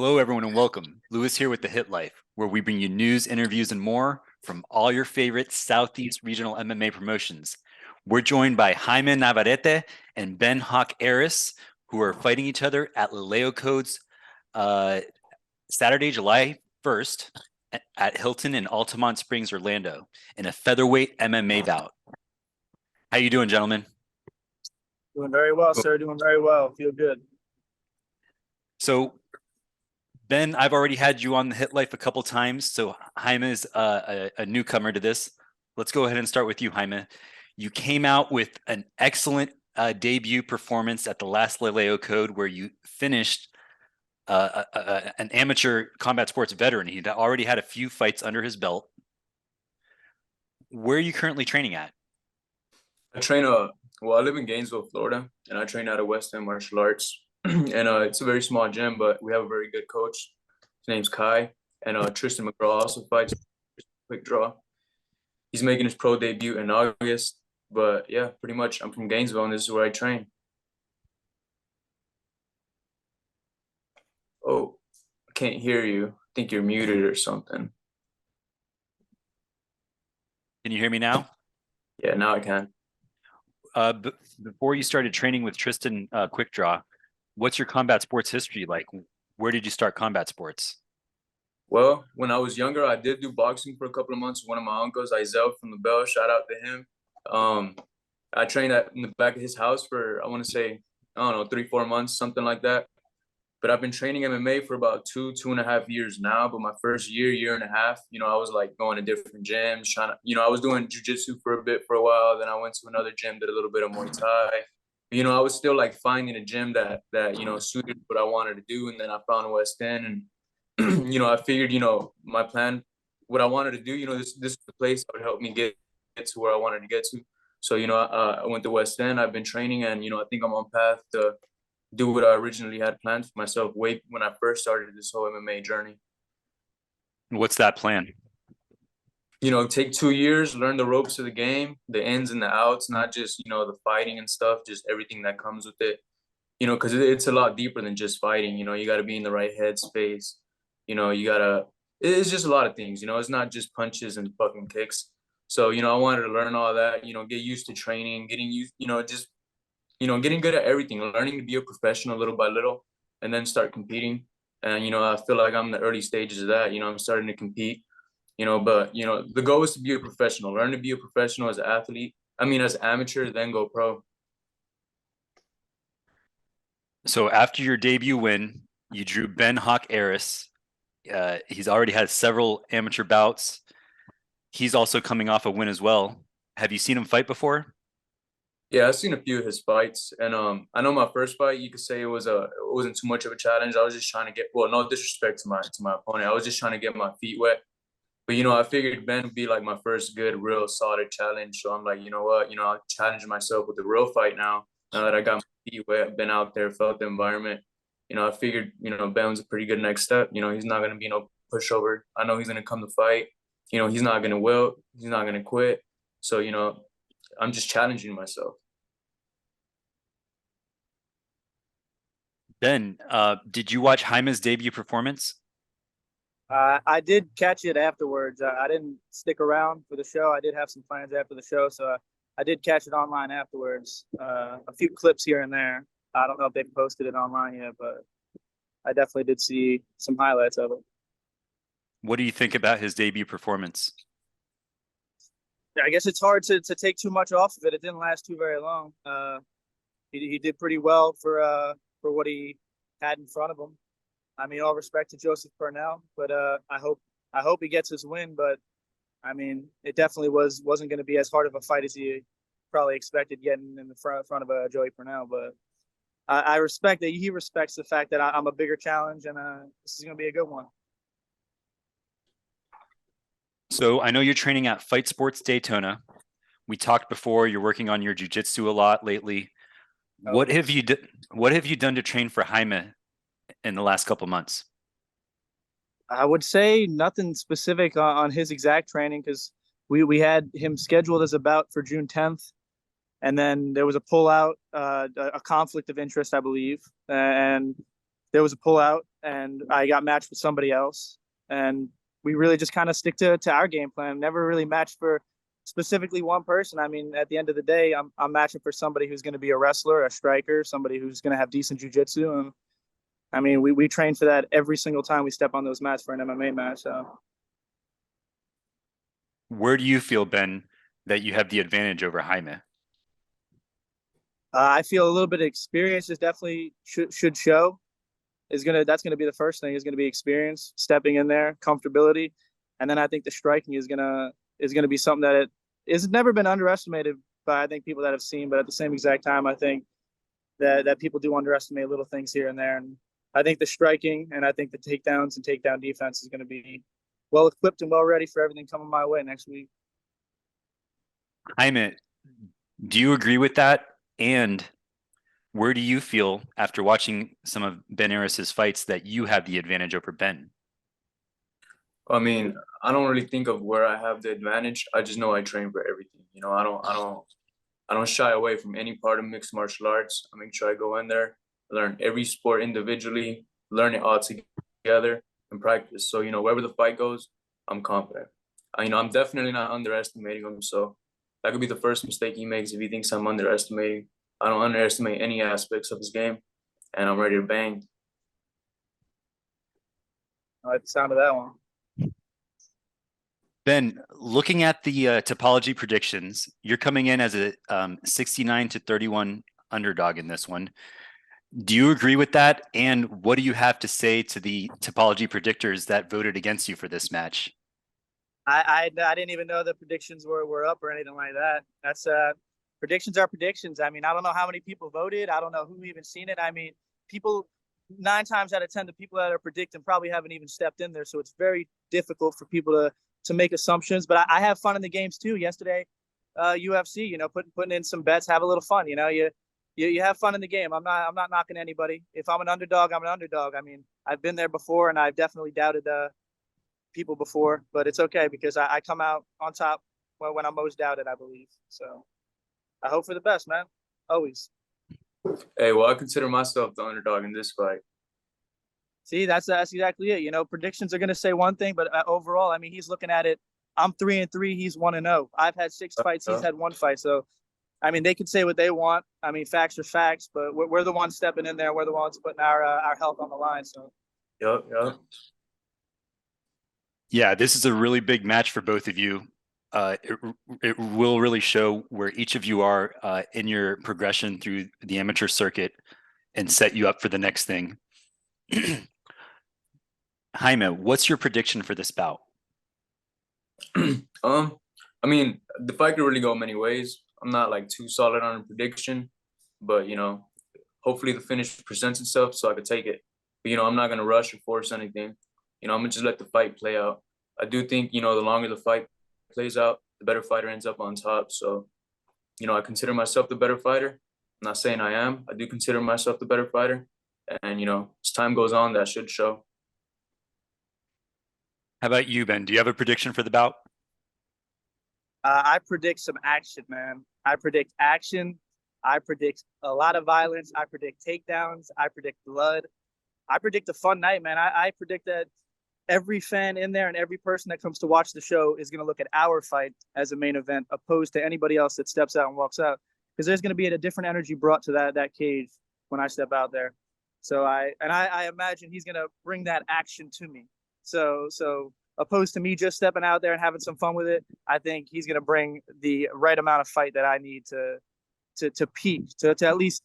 Hello, everyone, and welcome. Lewis here with The Hit Life, where we bring you news, interviews, and more from all your favorite Southeast regional MMA promotions. We're joined by Jaime Navarette and Ben Aris, who are fighting each other at LeLeoCode's Saturday, July 1st at Hilton in Altamonte Springs, Orlando, in a featherweight MMA bout. How you doing, gentlemen? Doing very well, sir. Doing very well. Feel good. So, Ben, I've already had you on the Hit Life a couple times, so Jaime is a newcomer to this. Let's go ahead and start with you, Jaime. You came out with an excellent debut performance at the last LeLeoCode, where you finished an amateur combat sports veteran. He'd already had a few fights under his belt. Where are you currently training at? I live in Gainesville, Florida, and I train out of West End Martial Arts. And it's a very small gym, but we have a very good coach. His name's Kai, and Tristan McGraw also fights quick draw. He's making his pro debut in August, but yeah, pretty much I'm from Gainesville, and this is where I train. Oh, I can't hear you. I think you're muted or something. Can you hear me now? Yeah, now I can. Before you started training with Tristan Quick Draw, what's your combat sports history like? Where did you start combat sports? Well, when I was younger, I did do boxing for a couple of months with one of my uncles, Isel from the Bell. Shout out to him. I trained in the back of his house for, I want to say, I don't know, 3-4 months, something like that. But I've been training MMA for about 2.5 years now. But my first year and a half, I was like going to different gyms, I was doing jujitsu for a while. Then I went to another gym, did a little bit of Muay Thai. I was still like finding a gym that suited what I wanted to do. And then I found West End, and I figured, my plan, what I wanted to do, this is the place that would help me get to where I wanted to get to. So, I went to West End. I've been training, and I think I'm on path to do what I originally had planned for myself way when I first started this whole MMA journey. What's that plan? Take 2 years, learn the ropes of the game, the ins and the outs, not just, the fighting and stuff, just everything that comes with it. Because it's a lot deeper than just fighting. You got to be in the right headspace. It's just a lot of things. It's not just punches and fucking kicks. So, I wanted to learn all that, get used to training, getting used, getting good at everything, learning to be a professional little by little, and then start competing. And, I feel like I'm in the early stages of that. I'm starting to compete, but, the goal is to be a professional, learn to be a professional as an athlete. As an amateur, then go pro. So after your debut win, you drew Ben Aris. He's already had several amateur bouts. He's also coming off a win as well. Have you seen him fight before? Yeah, I've seen a few of his fights, and I know my first fight, you could say it wasn't too much of a challenge. I was just trying to get, well, no disrespect to my opponent, I was just trying to get my feet wet. But I figured Ben would be like my first good, real solid challenge. So I'm like, you know what, I'll challenge myself with a real fight now. Now that I got my feet wet, been out there, felt the environment. I figured, Ben was a pretty good next step. He's not gonna be no pushover. I know he's gonna come to fight. He's not gonna wilt. He's not gonna quit. So I'm just challenging myself. Ben, did you watch Jaime's debut performance? I did catch it afterwards. I didn't stick around for the show. I did have some plans after the show, so I did catch it online afterwards. A few clips here and there. I don't know if they've posted it online yet, but I definitely did see some highlights of it. What do you think about his debut performance? I guess it's hard to take too much off of it. It didn't last too very long. He did pretty well for what he had in front of him. All respect to Joseph Purnell, but I hope he gets his win. But it definitely wasn't going to be as hard of a fight as he probably expected getting in the front of Joey Purnell. But I respect that he respects the fact that I'm a bigger challenge, and this is going to be a good one. So I know you're training at Fight Sports Daytona. We talked before, you're working on your jiu-jitsu a lot lately. Oh. What have you done to train for Jaime in the last couple of months? I would say nothing specific on his exact training, because we had him scheduled as a bout for June 10th. And then there was a pullout, a conflict of interest, I believe. And there was a pullout and I got matched with somebody else. And we really just kind of stick to our game plan. Never really matched for specifically one person. I mean, at the end of the day, I'm matching for somebody who's going to be a wrestler, a striker, somebody who's going to have decent jujitsu. And I mean, we train for that every single time we step on those mats for an MMA match. So Where do you feel, Ben, that you have the advantage over Jaime? I feel a little bit of experience is definitely should show. That's gonna be the first thing, is gonna be experience, stepping in there, comfortability, and then I think the striking is gonna be something that it is never been underestimated by, I think, people that have seen. But at the same exact time, I think that people do underestimate little things here and there. And I think the striking and I think the takedowns and takedown defense is going to be well equipped and well ready for everything coming my way next week. Jaime, do you agree with that? And where do you feel, after watching some of Ben Aris's fights, that you have the advantage over Ben? I mean, I don't really think of where I have the advantage. I just know I train for everything. You know, I don't shy away from any part of mixed martial arts. I make sure I go in there, learn every sport individually, learn it all together, and practice. So, you know, wherever the fight goes, I'm confident. I'm definitely not underestimating him. So that could be the first mistake he makes if he thinks I'm underestimating. I don't underestimate any aspects of his game, and I'm ready to bang. I like the sound of that one. Ben, looking at the topology predictions, you're coming in as a 69-31 underdog in this one. Do you agree with that? And what do you have to say to the topology predictors that voted against you for this match? I didn't even know the predictions were up or anything like that. That's predictions are predictions. I mean, I don't know how many people voted. I don't know who even seen it. I mean, people 9 times out of 10, the people that are predicting probably haven't even stepped in there. So it's very difficult for people to make assumptions. But I have fun in the games too. Yesterday, UFC, you know, putting in some bets, have a little fun. You know, you have fun in the game. I'm not knocking anybody. If I'm an underdog, I'm an underdog. I mean, I've been there before, and I've definitely doubted people before, but it's okay because I come out on top when I'm most doubted, I believe. So I hope for the best, man. Always. Hey, well, I consider myself the underdog in this fight. See, that's exactly it. You know, predictions are going to say one thing, but overall, I mean, he's looking at it. I'm 3-3. He's 1-0. I've had 6 fights. He's had 1 fight. So, I mean, they can say what they want. I mean, facts are facts, but we're the ones stepping in there. We're the ones putting our health on the line. So. Yep. Yeah, this is a really big match for both of you. It will really show where each of you are in your progression through the amateur circuit and set you up for the next thing. Jaime, what's your prediction for this bout? I mean, the fight could really go many ways. I'm not like too solid on a prediction, but you know, hopefully the finish presents itself so I could take it. But you know, I'm not gonna rush or force anything. You know, I'm gonna just let the fight play out. I do think, you know, the longer the fight plays out, the better fighter ends up on top. So, you know, I consider myself the better fighter. I'm not saying I am. I do consider myself the better fighter. And, you know, as time goes on, that should show. How about you, Ben? Do you have a prediction for the bout? I predict some action, man. I predict action. I predict a lot of violence. I predict takedowns. I predict blood. I predict a fun night, man. I predict that every fan in there and every person that comes to watch the show is going to look at our fight as a main event, opposed to anybody else that steps out and walks out. Because there's going to be a different energy brought to that cage when I step out there. So I imagine he's going to bring that action to me. So opposed to me just stepping out there and having some fun with it, I think he's going to bring the right amount of fight that I need to peak, to at least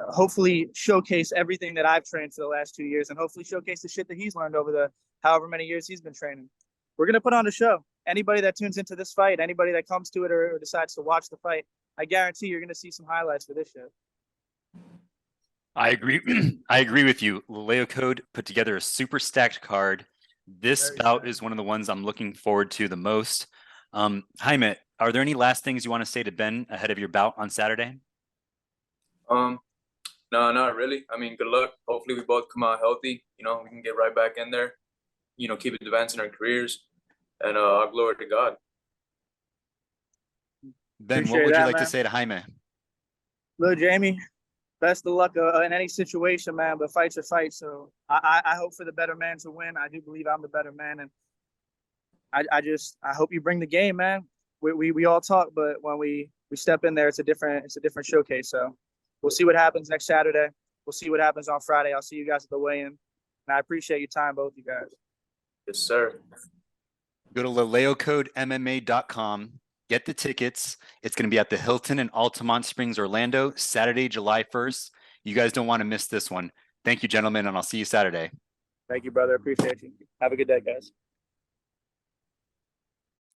hopefully showcase everything that I've trained for the last 2 years, and hopefully showcase the shit that he's learned over the however many years he's been training. We're going to put on a show. Anybody that tunes into this fight, anybody that comes to it or decides to watch the fight, I guarantee you're going to see some highlights for this show. I agree. I agree with you. LeLeoCode put together a super stacked card. This bout is one of the ones I'm looking forward to the most. Jaime, are there any last things you want to say to Ben ahead of your bout on Saturday? No, not really. I mean, good luck. Hopefully we both come out healthy. You know, we can get right back in there, you know, keep advancing our careers, and all glory to God. Ben, Appreciate what would you that, like man. to say to Jaime? Look, Jamie, best of luck in any situation, man. But fights are fights. So I hope for the better man to win. I do believe I'm the better man, and I hope you bring the game, man. We all talk, but when we step in there, it's a different showcase. So we'll see what happens next Saturday. We'll see what happens on Friday. I'll see you guys at the weigh-in. And I appreciate your time, both you guys. Yes, sir. Go to LeLeoCodeMMA.com. Get the tickets. It's going to be at the Hilton in Altamonte Springs, Orlando, Saturday, July 1st. You guys don't want to miss this one. Thank you, gentlemen, and I'll see you Saturday. Thank you, brother. Appreciate you. Have a good day, guys.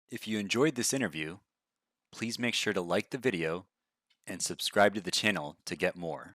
If you enjoyed this interview, please make sure to like the video and subscribe to the channel to get more.